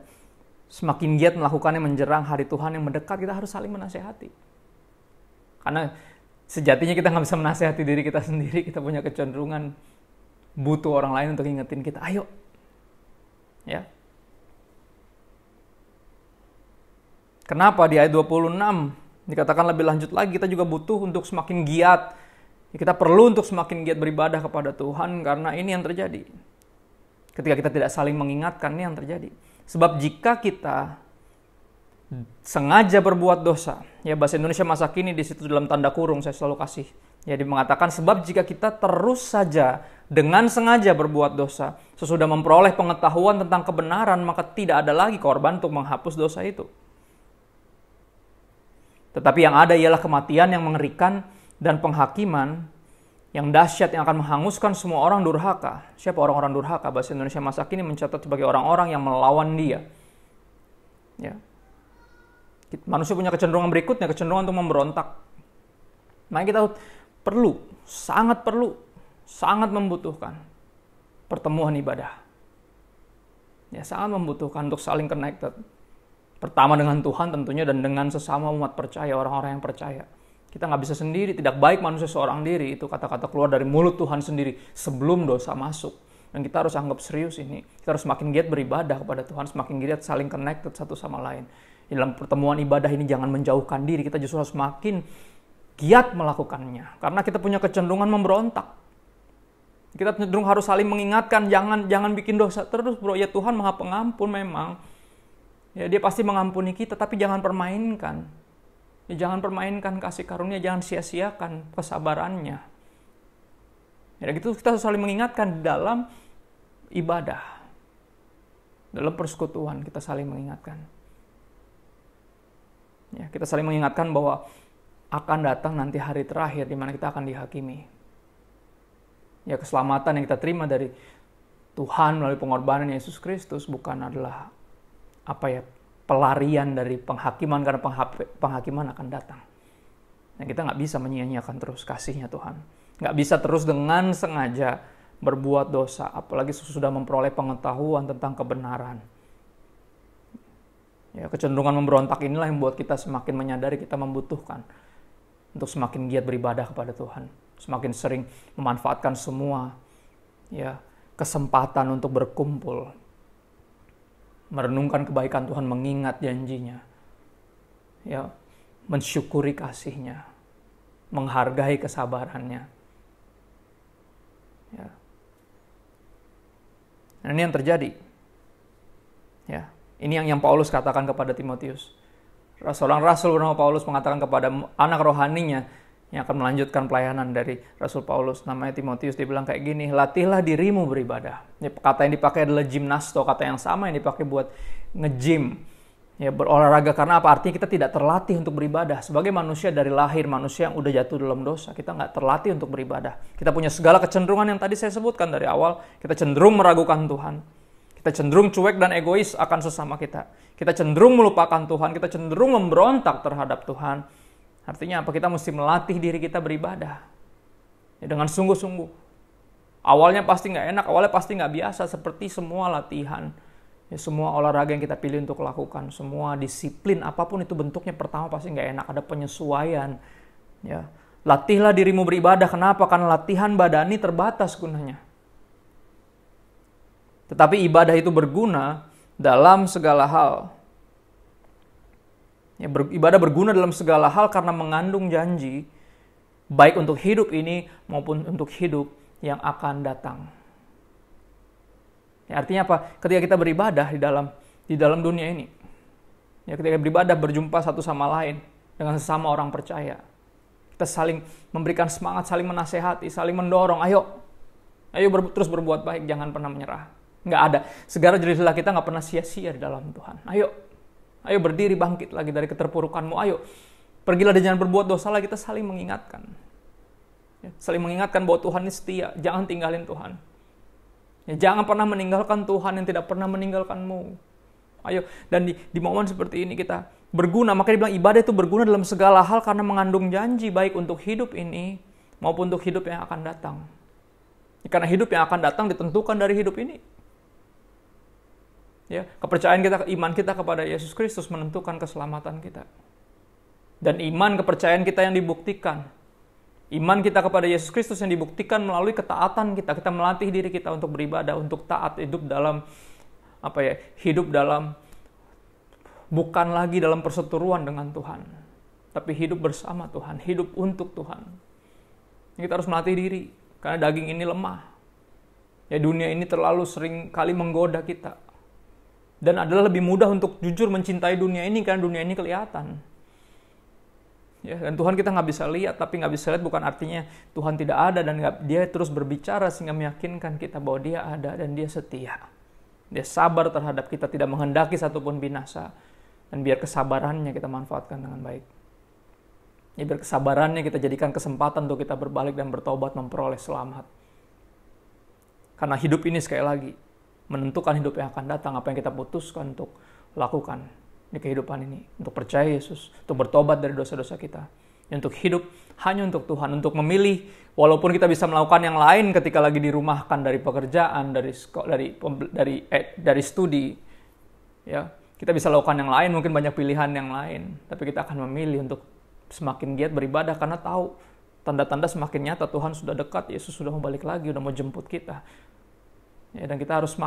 [SPEAKER 2] semakin giat melakukannya menjelang hari Tuhan yang mendekat, kita harus saling menasehati. Karena sejatinya kita nggak bisa menasehati diri kita sendiri, kita punya kecenderungan butuh orang lain untuk ingetin kita, ayo, ya. Kenapa di ayat 26 dikatakan lebih lanjut lagi, kita juga butuh untuk semakin giat. Kita perlu untuk semakin giat beribadah kepada Tuhan, karena ini yang terjadi. Ketika kita tidak saling mengingatkan, ini yang terjadi. Sebab jika kita sengaja berbuat dosa, ya bahasa Indonesia masa kini di situ dalam tanda kurung saya selalu kasih. Jadi mengatakan, sebab jika kita terus saja dengan sengaja berbuat dosa, sesudah memperoleh pengetahuan tentang kebenaran, maka tidak ada lagi korban untuk menghapus dosa itu. Tetapi yang ada ialah kematian yang mengerikan dan penghakiman yang dahsyat yang akan menghanguskan semua orang durhaka. Siapa orang-orang durhaka? Bahasa Indonesia masa kini mencatat sebagai orang-orang yang melawan Dia. Ya. Manusia punya kecenderungan berikutnya, kecenderungan untuk memberontak. Makanya kita sangat membutuhkan pertemuan ibadah. Ya, sangat membutuhkan untuk saling connected. Pertama dengan Tuhan tentunya, dan dengan sesama umat percaya, orang-orang yang percaya. Kita nggak bisa sendiri, tidak baik manusia seorang diri. Itu kata-kata keluar dari mulut Tuhan sendiri sebelum dosa masuk. Dan kita harus anggap serius ini. Kita harus semakin giat beribadah kepada Tuhan, semakin giat saling connected satu sama lain. Di dalam pertemuan ibadah ini jangan menjauhkan diri, kita justru harus semakin giat melakukannya. Karena kita punya kecenderungan memberontak. Kita cenderung harus saling mengingatkan, jangan bikin dosa terus bro. Ya Tuhan Maha Pengampun memang. Ya Dia pasti mengampuni kita, tapi jangan permainkan. Ya, jangan permainkan kasih karunia, jangan sia-siakan kesabarannya. Ya gitu kita harus saling mengingatkan dalam ibadah. Dalam persekutuan kita saling mengingatkan. Ya, kita saling mengingatkan bahwa akan datang nanti hari terakhir di mana kita akan dihakimi. Ya, keselamatan yang kita terima dari Tuhan melalui pengorbanan Yesus Kristus bukan adalah pelarian dari penghakiman, karena penghakiman akan datang. Nah, kita nggak bisa menyia-nyiakan terus kasih-Nya Tuhan. Nggak bisa terus dengan sengaja berbuat dosa, apalagi sesudah memperoleh pengetahuan tentang kebenaran. Ya, kecenderungan memberontak inilah yang membuat kita semakin menyadari kita membutuhkan untuk semakin giat beribadah kepada Tuhan. Semakin sering memanfaatkan semua ya kesempatan untuk berkumpul, merenungkan kebaikan Tuhan, mengingat janjinya, ya, mensyukuri kasih-Nya, menghargai kesabarannya. Ya. Dan ini yang terjadi. Ya, ini yang Paulus katakan kepada Timotius. Seorang rasul bernama Paulus mengatakan kepada anak rohaninya yang akan melanjutkan pelayanan dari Rasul Paulus, namanya Timotius, dia bilang kayak gini, latihlah dirimu beribadah. Ya, kata yang dipakai adalah gymnasto, kata yang sama yang dipakai buat nge-gym, ya, berolahraga. Karena apa? Artinya kita tidak terlatih untuk beribadah. Sebagai manusia dari lahir, manusia yang udah jatuh dalam dosa, kita nggak terlatih untuk beribadah. Kita punya segala kecenderungan yang tadi saya sebutkan dari awal. Kita cenderung meragukan Tuhan. Kita cenderung cuek dan egois akan sesama kita. Kita cenderung melupakan Tuhan, kita cenderung memberontak terhadap Tuhan. Artinya apa? Kita mesti melatih diri kita beribadah. Ya, dengan sungguh-sungguh. Awalnya pasti nggak enak, awalnya pasti nggak biasa, seperti semua latihan. Ya, semua olahraga yang kita pilih untuk lakukan, semua disiplin, apapun itu bentuknya, pertama pasti nggak enak, ada penyesuaian. Ya. Latihlah dirimu beribadah, kenapa? Karena latihan badani terbatas gunanya. Tetapi ibadah itu berguna dalam segala hal. Ya, ibadah berguna dalam segala hal karena mengandung janji, baik untuk hidup ini maupun untuk hidup yang akan datang. Ya, artinya apa? Ketika kita beribadah di dalam dunia ini, ya, ketika beribadah berjumpa satu sama lain dengan sesama orang percaya, kita saling memberikan semangat, saling menasehati, saling mendorong. Ayo terus berbuat baik, jangan pernah menyerah. Nggak ada. Segala jerih-jerih kita nggak pernah sia-sia di dalam Tuhan. Ayo berdiri, bangkit lagi dari keterpurukanmu. Ayo, pergilah dan jangan berbuat dosa lagi. Kita saling mengingatkan. Ya, saling mengingatkan bahwa Tuhan ini setia. Jangan tinggalin Tuhan. Ya, jangan pernah meninggalkan Tuhan yang tidak pernah meninggalkanmu. Ayo, dan di momen seperti ini kita berguna. Makanya dibilang ibadah itu berguna dalam segala hal karena mengandung janji baik untuk hidup ini maupun untuk hidup yang akan datang. Ya, karena hidup yang akan datang ditentukan dari hidup ini. Ya, kepercayaan kita, iman kita kepada Yesus Kristus menentukan keselamatan kita. Dan iman kepercayaan kita yang dibuktikan. Iman kita kepada Yesus Kristus yang dibuktikan melalui ketaatan kita. Kita melatih diri kita untuk beribadah, untuk taat, hidup dalam bukan lagi dalam perseteruan dengan Tuhan, tapi hidup bersama Tuhan, hidup untuk Tuhan. Kita harus melatih diri karena daging ini lemah. Ya, dunia ini terlalu sering kali menggoda kita. Dan adalah lebih mudah untuk jujur mencintai dunia ini karena dunia ini kelihatan. Ya, dan Tuhan kita nggak bisa lihat, tapi nggak bisa lihat bukan artinya Tuhan tidak ada dan Dia terus berbicara sehingga meyakinkan kita bahwa Dia ada dan Dia setia. Dia sabar terhadap kita, tidak menghendaki satupun binasa. Dan biar kesabarannya kita manfaatkan dengan baik. Ya, biar kesabarannya kita jadikan kesempatan untuk kita berbalik dan bertobat memperoleh selamat. Karena hidup ini sekali lagi menentukan hidup yang akan datang, apa yang kita putuskan untuk lakukan di kehidupan ini. Untuk percaya Yesus, untuk bertobat dari dosa-dosa kita. Untuk hidup hanya untuk Tuhan, untuk memilih, walaupun kita bisa melakukan yang lain ketika lagi dirumahkan dari pekerjaan, dari studi. Ya, kita bisa lakukan yang lain, mungkin banyak pilihan yang lain. Tapi kita akan memilih untuk semakin giat beribadah karena tahu tanda-tanda semakin nyata, Tuhan sudah dekat, Yesus sudah mau balik lagi, sudah mau jemput kita. Ya, dan kita harus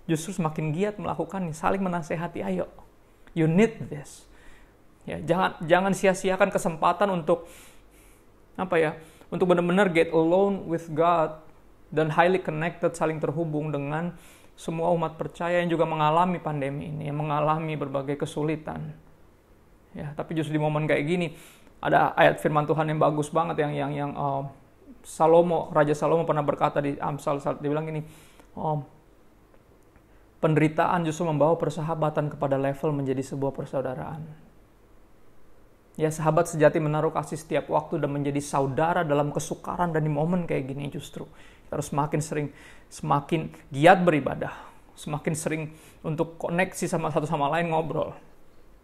[SPEAKER 2] justru semakin giat melakukan, saling menasehati, ayo, you need this. Ya, jangan sia-siakan kesempatan untuk untuk benar-benar get alone with God dan highly connected, saling terhubung dengan semua umat percaya yang juga mengalami pandemi ini, yang mengalami berbagai kesulitan. Ya, tapi justru di momen kayak gini ada ayat firman Tuhan yang bagus banget yang Raja Salomo pernah berkata di Amsal, dia bilang gini, penderitaan justru membawa persahabatan kepada level menjadi sebuah persaudaraan. Ya, sahabat sejati menaruh kasih setiap waktu dan menjadi saudara dalam kesukaran, dan di momen kayak gini justru kita harus semakin giat beribadah, semakin sering untuk koneksi sama satu sama lain, ngobrol.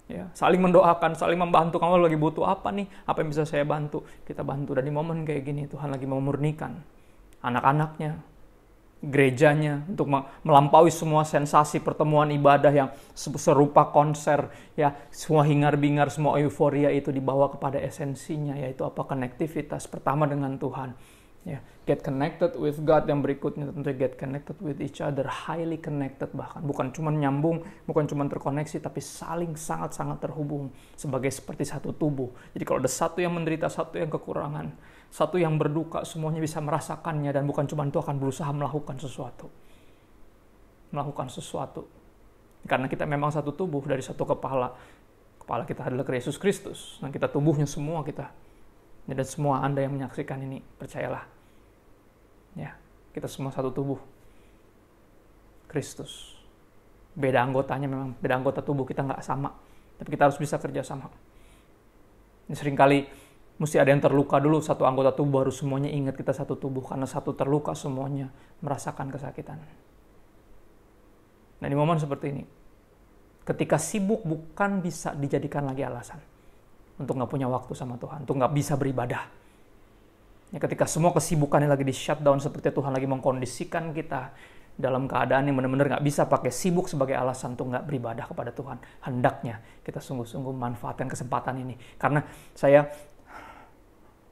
[SPEAKER 2] Ya, saling mendoakan, saling membantu. Kamu lagi butuh apa nih? Apa yang bisa saya bantu? Kita bantu. Dan di momen kayak gini Tuhan lagi memurnikan anak-anaknya, gerejanya untuk melampaui semua sensasi pertemuan ibadah yang serupa konser, ya, semua hingar-bingar, semua euforia itu dibawa kepada esensinya, yaitu apa? Konektivitas pertama dengan Tuhan. Ya, get connected with God, yang berikutnya tentu get connected with each other, highly connected, bahkan bukan cuma nyambung, bukan cuma terkoneksi, tapi saling sangat-sangat terhubung seperti satu tubuh. Jadi kalau ada satu yang menderita, satu yang kekurangan, satu yang berduka, semuanya bisa merasakannya, dan bukan cuma itu akan berusaha melakukan sesuatu. Karena kita memang satu tubuh dari satu kepala. Kepala kita adalah Yesus Kristus, dan kita tubuhnya semua kita. Dan semua Anda yang menyaksikan ini, percayalah. Ya, kita semua satu tubuh. Kristus. Beda anggotanya memang, beda anggota tubuh kita nggak sama. Tapi kita harus bisa kerja sama. Ini seringkali mesti ada yang terluka dulu, satu anggota tubuh baru semuanya ingat kita satu tubuh. Karena satu terluka semuanya merasakan kesakitan. Nah di momen seperti ini, ketika sibuk bukan bisa dijadikan lagi alasan untuk nggak punya waktu sama Tuhan, untuk nggak bisa beribadah. Ya, ketika semua kesibukannya lagi di shutdown seperti Tuhan lagi mengkondisikan kita dalam keadaan yang benar-benar nggak bisa pakai sibuk sebagai alasan untuk nggak beribadah kepada Tuhan. Hendaknya kita sungguh-sungguh manfaatkan kesempatan ini. Karena saya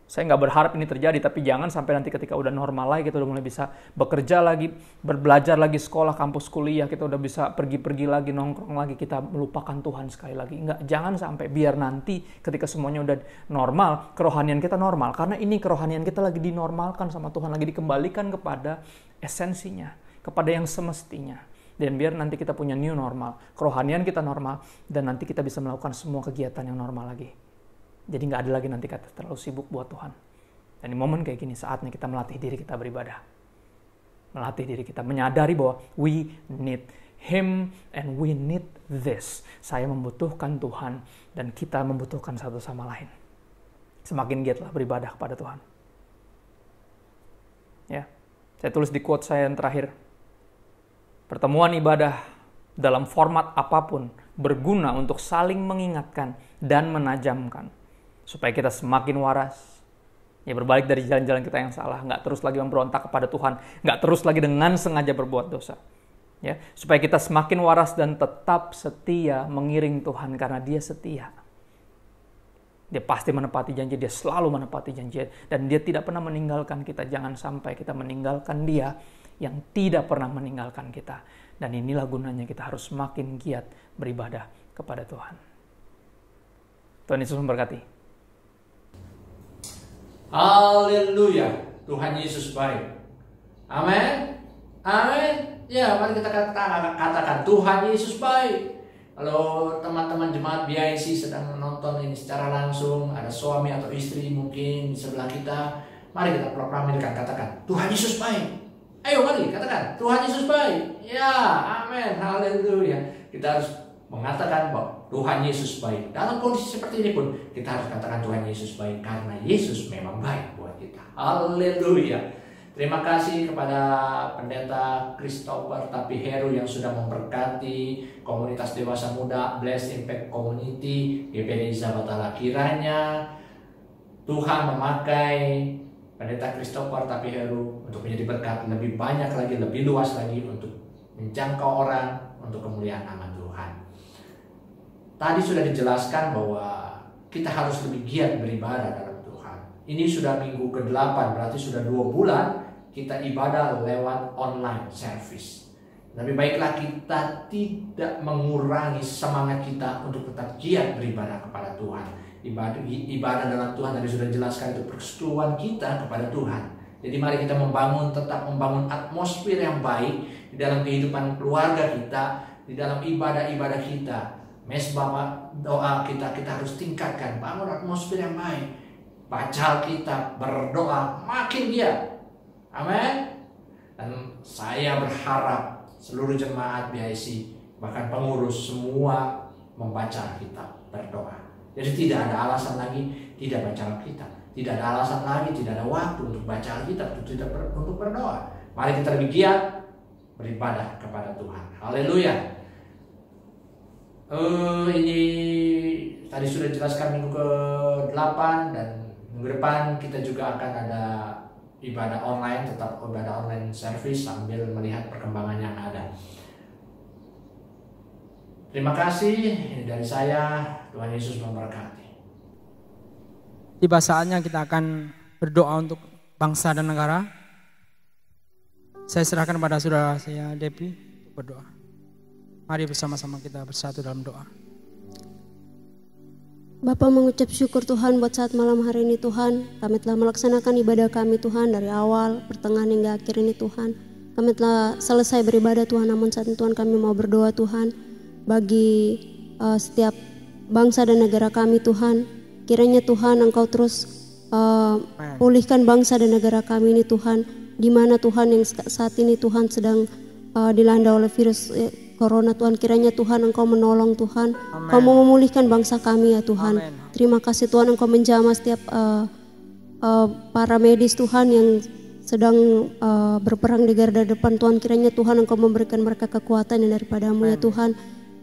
[SPEAKER 2] nggak berharap ini terjadi, tapi jangan sampai nanti ketika udah normal lagi, kita udah mulai bisa bekerja lagi, belajar lagi, sekolah, kampus, kuliah, kita udah bisa pergi-pergi lagi, nongkrong lagi, kita melupakan Tuhan sekali lagi. Enggak, jangan sampai, biar nanti ketika semuanya udah normal, kerohanian kita normal. Karena ini kerohanian kita lagi dinormalkan sama Tuhan, lagi dikembalikan kepada esensinya, kepada yang semestinya. Dan biar nanti kita punya new normal, kerohanian kita normal, dan nanti kita bisa melakukan semua kegiatan yang normal lagi. Jadi nggak ada lagi nanti kata terlalu sibuk buat Tuhan. Dan di momen kayak gini, saatnya kita melatih diri kita beribadah. Melatih diri kita, menyadari bahwa we need Him and we need this. Saya membutuhkan Tuhan dan kita membutuhkan satu sama lain. Semakin giatlah beribadah kepada Tuhan. Ya, saya tulis di quote saya yang terakhir. Pertemuan ibadah dalam format apapun berguna untuk saling mengingatkan dan menajamkan. Supaya kita semakin waras, ya berbalik dari jalan-jalan kita yang salah, nggak terus lagi memberontak kepada Tuhan, nggak terus lagi dengan sengaja berbuat dosa. Ya, supaya kita semakin waras dan tetap setia mengiring Tuhan karena Dia setia. Dia pasti menepati janji, Dia selalu menepati janji, dan Dia tidak pernah meninggalkan kita. Jangan sampai kita meninggalkan Dia yang tidak pernah meninggalkan kita. Dan inilah gunanya kita harus semakin giat beribadah kepada Tuhan. Tuhan Yesus memberkati.
[SPEAKER 3] Haleluya, Tuhan Yesus baik. Amin, amin. Ya, mari kita katakan Tuhan Yesus baik. Kalau teman-teman jemaat BIC sedang menonton ini secara langsung, ada suami atau istri mungkin di sebelah kita, mari kita proklamirkan, katakan Tuhan Yesus baik. Ayo mari katakan Tuhan Yesus baik. Ya, amin, haleluya. Kita harus mengatakan bahwa Tuhan Yesus baik. Dalam kondisi seperti ini pun kita harus katakan Tuhan Yesus baik karena Yesus memang baik buat kita. Haleluya. Terima kasih kepada Pendeta Christopher Tapiheru yang sudah memberkati komunitas dewasa muda Blessed Impact Community GPD Zabatala. Kiranya Tuhan memakai Pendeta Christopher Tapiheru untuk menjadi berkat lebih banyak lagi, lebih luas lagi untuk menjangkau orang untuk kemuliaan nama Tuhan. Tadi sudah dijelaskan bahwa kita harus lebih giat beribadah dalam Tuhan. Ini sudah minggu ke-8, berarti sudah 2 bulan kita ibadah lewat online service. Lebih baiklah kita tidak mengurangi semangat kita untuk tetap giat beribadah kepada Tuhan. Ibadah dalam Tuhan tadi sudah dijelaskan itu persekutuan kita kepada Tuhan. Jadi mari kita tetap membangun atmosfer yang baik di dalam kehidupan keluarga kita, di dalam ibadah-ibadah kita. Mesbah doa kita harus tingkatkan, bangun atmosfer yang baik. Baca Alkitab, berdoa makin giat. Amin. Dan saya berharap seluruh jemaat BIC, bahkan pengurus semua membaca Alkitab, berdoa. Jadi tidak ada alasan lagi tidak baca Alkitab. Tidak ada alasan lagi, tidak ada waktu untuk baca Alkitab, untuk berdoa. Mari kita lebih giat beribadah kepada Tuhan. Haleluya. Ini tadi sudah dijelaskan minggu ke-8 dan minggu depan kita juga akan ada ibadah online, tetap ibadah online service sambil melihat perkembangan yang ada. Terima kasih, ini dari saya. Tuhan Yesus memberkati.
[SPEAKER 1] Tiba saatnya kita akan berdoa untuk bangsa dan negara. Saya serahkan pada saudara saya Depi untuk berdoa. Mari bersama-sama kita bersatu dalam doa.
[SPEAKER 4] Bapa, mengucap syukur Tuhan buat saat malam hari ini Tuhan. Kami telah melaksanakan ibadah kami Tuhan dari awal, pertengahan hingga akhir ini Tuhan. Kami telah selesai beribadah Tuhan, namun saat ini Tuhan kami mau berdoa Tuhan bagi setiap bangsa dan negara kami Tuhan. Kiranya Tuhan Engkau terus pulihkan bangsa dan negara kami ini Tuhan. Di mana Tuhan yang saat ini Tuhan sedang dilanda oleh virus Corona Tuhan, kiranya Tuhan Engkau menolong Tuhan. Amen. Engkau mau memulihkan bangsa kami ya Tuhan. Amen. Terima kasih Tuhan Engkau menjamah setiap para medis Tuhan yang sedang berperang di garda depan Tuhan, kiranya Tuhan Engkau memberikan mereka kekuatan yang daripadamu ya Tuhan,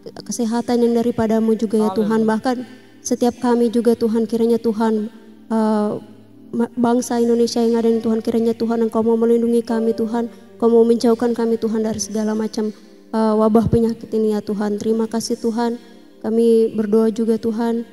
[SPEAKER 4] kesehatan yang daripadamu juga ya Tuhan. Bahkan setiap kami juga Tuhan, kiranya Tuhan bangsa Indonesia yang ada ini Tuhan, kiranya Tuhan Engkau mau melindungi kami Tuhan, Engkau mau menjauhkan kami Tuhan dari segala macam wabah penyakit ini ya Tuhan. Terima kasih Tuhan. Kami berdoa juga Tuhan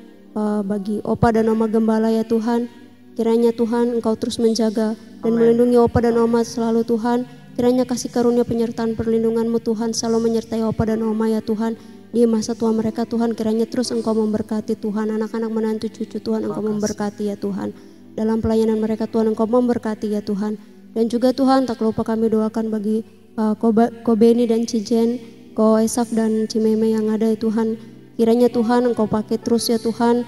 [SPEAKER 4] bagi Opa dan Oma Gembala ya Tuhan. Kiranya Tuhan Engkau terus menjaga dan melindungi Opa dan Oma selalu Tuhan. Kiranya kasih karunia penyertaan perlindungan-Mu Tuhan selalu menyertai Opa dan Oma ya Tuhan. Di masa tua mereka Tuhan, kiranya terus Engkau memberkati Tuhan. Anak-anak menantu cucu Tuhan Engkau memberkati ya Tuhan. Dalam pelayanan mereka Tuhan Engkau memberkati ya Tuhan. Dan juga Tuhan tak lupa kami doakan bagi Ko Beni dan Cijen, Ko Esaf dan Cimeme yang ada ya Tuhan. Kiranya Tuhan Engkau pakai terus ya Tuhan.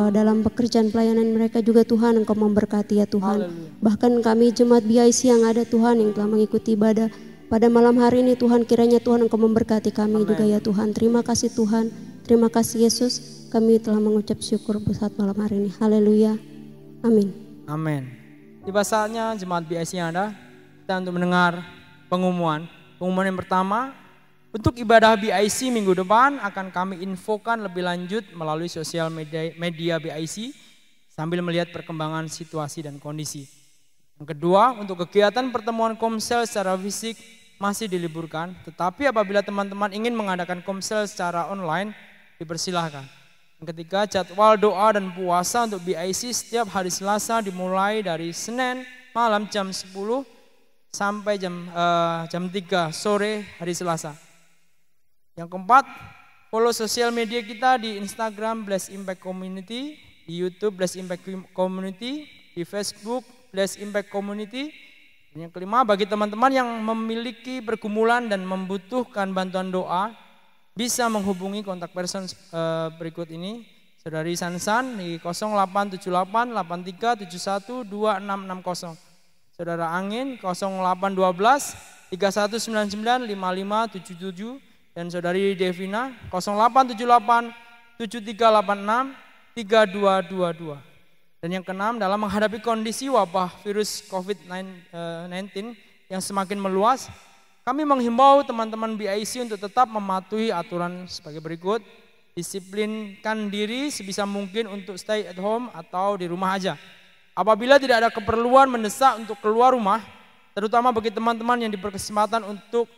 [SPEAKER 4] Dalam pekerjaan pelayanan mereka juga Tuhan Engkau memberkati ya Tuhan. Bahkan kami jemaat BIC yang ada Tuhan yang telah mengikuti ibadah pada malam hari ini Tuhan, kiranya Tuhan Engkau memberkati kami juga ya Tuhan. Terima kasih Tuhan, terima kasih Yesus, kami telah mengucap syukur saat malam hari ini. Haleluya, amin.
[SPEAKER 1] Amin. Tiba saatnya jemaat BIC yang ada, kita untuk mendengar pengumuman yang pertama. Untuk ibadah BIC minggu depan akan kami infokan lebih lanjut melalui sosial media BIC sambil melihat perkembangan situasi dan kondisi. Yang kedua, untuk kegiatan pertemuan komsel secara fisik masih diliburkan, tetapi apabila teman-teman ingin mengadakan komsel secara online, dipersilahkan. Yang ketiga, jadwal doa dan puasa untuk BIC setiap hari Selasa dimulai dari Senin malam jam 10 sampai jam 3 sore hari Selasa. Yang keempat, follow sosial media kita di Instagram Bless Impact Community, di YouTube Bless Impact Community, di Facebook Bless Impact Community. Dan yang kelima, bagi teman-teman yang memiliki pergumulan dan membutuhkan bantuan doa, bisa menghubungi kontak person berikut ini. Saudari Sansan di 0878 83 71 2660. Saudara Angin 0812 3199 5577. Dan saudari Devina 0878 7386 3222. Dan yang keenam, dalam menghadapi kondisi wabah virus COVID-19 yang semakin meluas, kami menghimbau teman-teman BIC untuk tetap mematuhi aturan sebagai berikut. Disiplinkan diri sebisa mungkin untuk stay at home atau di rumah aja. Apabila tidak ada keperluan mendesak untuk keluar rumah, terutama bagi teman-teman yang berkesempatan untuk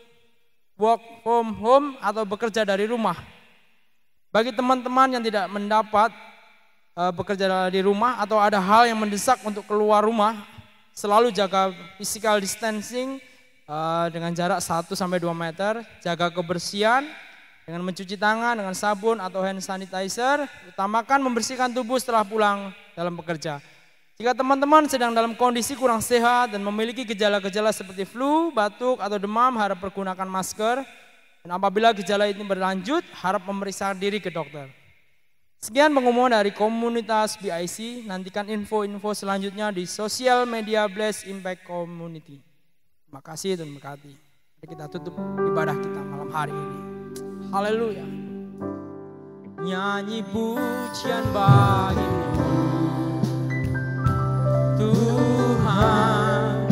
[SPEAKER 1] work from home atau bekerja dari rumah. Bagi teman-teman yang tidak mendapat bekerja di rumah atau ada hal yang mendesak untuk keluar rumah, selalu jaga physical distancing dengan jarak 1-2 meter, jaga kebersihan dengan mencuci tangan dengan sabun atau hand sanitizer, utamakan membersihkan tubuh setelah pulang dalam bekerja. Jika teman-teman sedang dalam kondisi kurang sehat dan memiliki gejala-gejala seperti flu, batuk, atau demam, harap pergunakan masker. Dan apabila gejala ini berlanjut, harap memeriksa diri ke dokter. Sekian pengumuman dari komunitas BIC. Nantikan info-info selanjutnya di sosial media Bless Impact Community. Terima kasih dan berkati. Mari kita tutup ibadah kita malam hari ini. Haleluya. Nyanyi pujian bagimu Tuhan,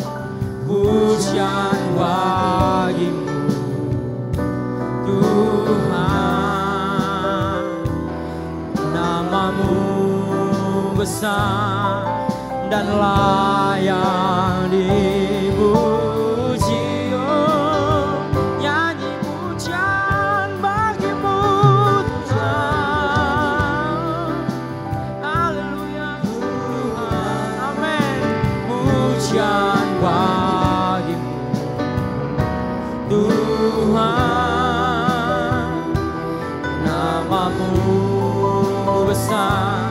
[SPEAKER 1] pujian bagimu Tuhan, nama-Mu besar dan layak dipuji. Oh, nyanyi pujian bagimu Tuhan. Haleluya Tuhan, amin. Pujian bagimu Tuhan, nama-Mu besar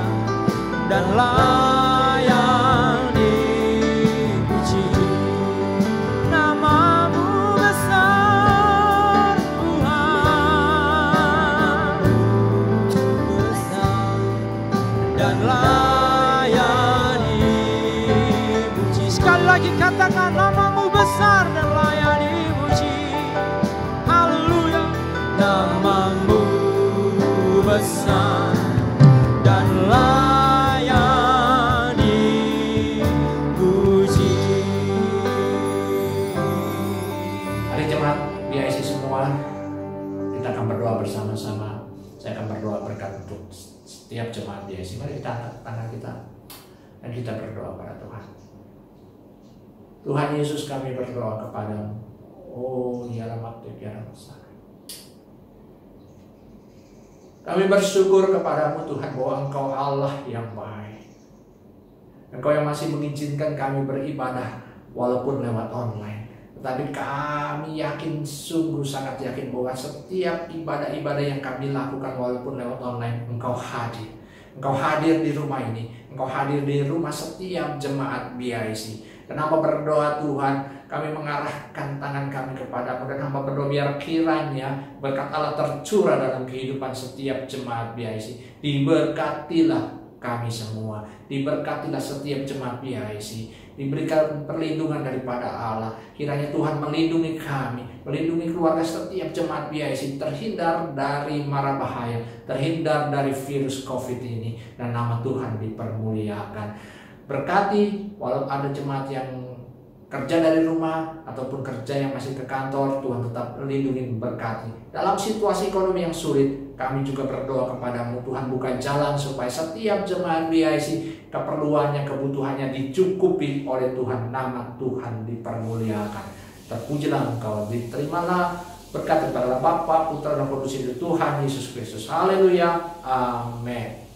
[SPEAKER 1] dan layak dipuji. Nama-Mu besar Tuhan, besar dan layak dipuji. Sekali lagi katakan, nama-Mu besar dan layak dipuji. Haleluya. Nama-Mu besar dan layak dipuji.
[SPEAKER 3] setiap jemaat BIC. Mari kita angkat tangan kita dan kita berdoa pada Tuhan. Tuhan Yesus, kami berdoa kepadamu. Oh, ya Rabbah, ya Rabbah. Kami bersyukur kepadamu Tuhan bahwa Engkau Allah yang baik. Engkau yang masih mengizinkan kami beribadah walaupun lewat online. Tetapi kami yakin, sungguh sangat yakin bahwa setiap ibadah-ibadah yang kami lakukan walaupun lewat online, Engkau hadir. Engkau hadir di rumah ini. Engkau hadir di rumah setiap jemaat BIC. Dan hamba berdoa Tuhan, kami mengarahkan tangan kami kepadamu. Dan hamba berdoa biar kiranya berkat Allah tercurah dalam kehidupan setiap jemaat BIC. Diberkatilah kami semua. Diberkatilah setiap jemaat BIC. Diberikan perlindungan daripada Allah. Kiranya Tuhan melindungi kami, melindungi keluarga setiap jemaat BIC, terhindar dari mara bahaya, terhindar dari virus COVID ini, dan nama Tuhan dipermuliakan. Berkati walau ada jemaat yang kerja dari rumah ataupun kerja yang masih ke kantor, Tuhan tetap lindungi, berkati. Dalam situasi ekonomi yang sulit, kami juga berdoa kepadamu, Tuhan buka jalan supaya setiap jemaat BIC keperluannya, kebutuhannya dicukupi oleh Tuhan. Nama Tuhan dipermuliakan. Terpujilah Engkau, diterimalah berkat daripada Bapa, Putra dan Roh Kudus itu Tuhan Yesus Kristus. Haleluya. Amin.